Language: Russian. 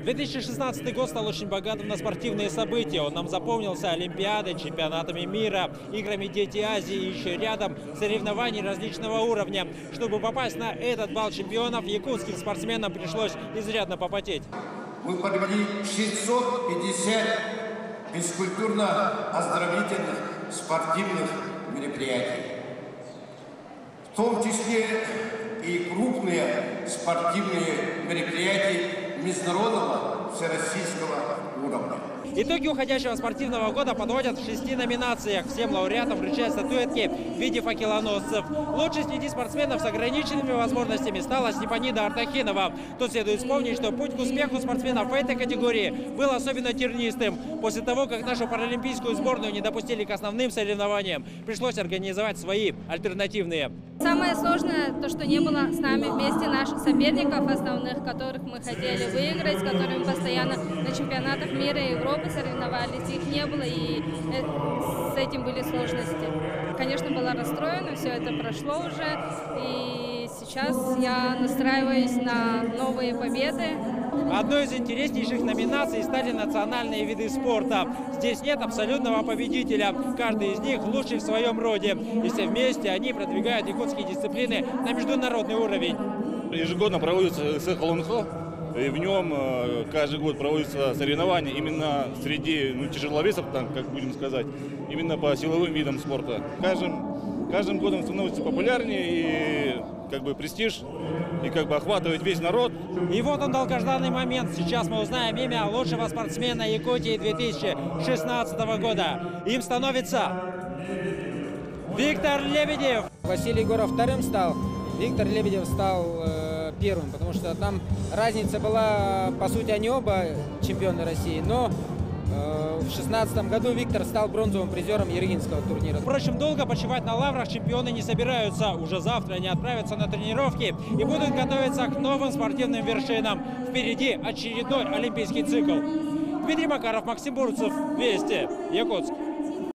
2016 год стал очень богатым на спортивные события. Он нам запомнился Олимпиадой, чемпионатами мира, играми «Дети Азии» и еще рядом соревнований различного уровня. Чтобы попасть на этот бал чемпионов, якутским спортсменам пришлось изрядно попотеть. Мы провели 650 физкультурно-оздоровительных спортивных мероприятий. В том числе и крупные спортивные мероприятия международного всероссийского уровня. Итоги уходящего спортивного года подводят в 6 номинациях. Всем лауреатам вручают статуэтки в виде факелоносцев. Лучшей среди спортсменов с ограниченными возможностями стала Степанида Артахинова. Тут следует вспомнить, что путь к успеху спортсменов в этой категории был особенно тернистым. После того, как нашу паралимпийскую сборную не допустили к основным соревнованиям, пришлось организовать свои альтернативные. Самое сложное то, что не было с нами вместе наших соперников основных, которых мы хотели выиграть, с которыми постоянно на чемпионатах мира и Европы соревновались. Их не было, и с этим были сложности. Конечно, была расстроена, все это прошло уже, и сейчас я настраиваюсь на новые победы. Одной из интереснейших номинаций стали национальные виды спорта. Здесь нет абсолютного победителя. Каждый из них лучший в своем роде. И все вместе они продвигают якутские дисциплины на международный уровень. Ежегодно проводится СХЛНХ, и в нем каждый год проводятся соревнования именно среди тяжеловесов, как будем сказать, именно по силовым видам спорта. Каждым годом становится популярнее и престиж, и охватывает весь народ. И вот он, долгожданный момент. Сейчас мы узнаем имя лучшего спортсмена Якутии 2016 года. Им становится Виктор Лебедев. Василий Егоров вторым стал, Виктор Лебедев стал первым, потому что там разница была, по сути, они оба чемпионы России, но в 2016 году Виктор стал бронзовым призером Ергинского турнира. Впрочем, долго почивать на лаврах чемпионы не собираются. Уже завтра они отправятся на тренировки и будут готовиться к новым спортивным вершинам. Впереди очередной олимпийский цикл. Дмитрий Макаров, Максим Бурцев, Вести, Якутск.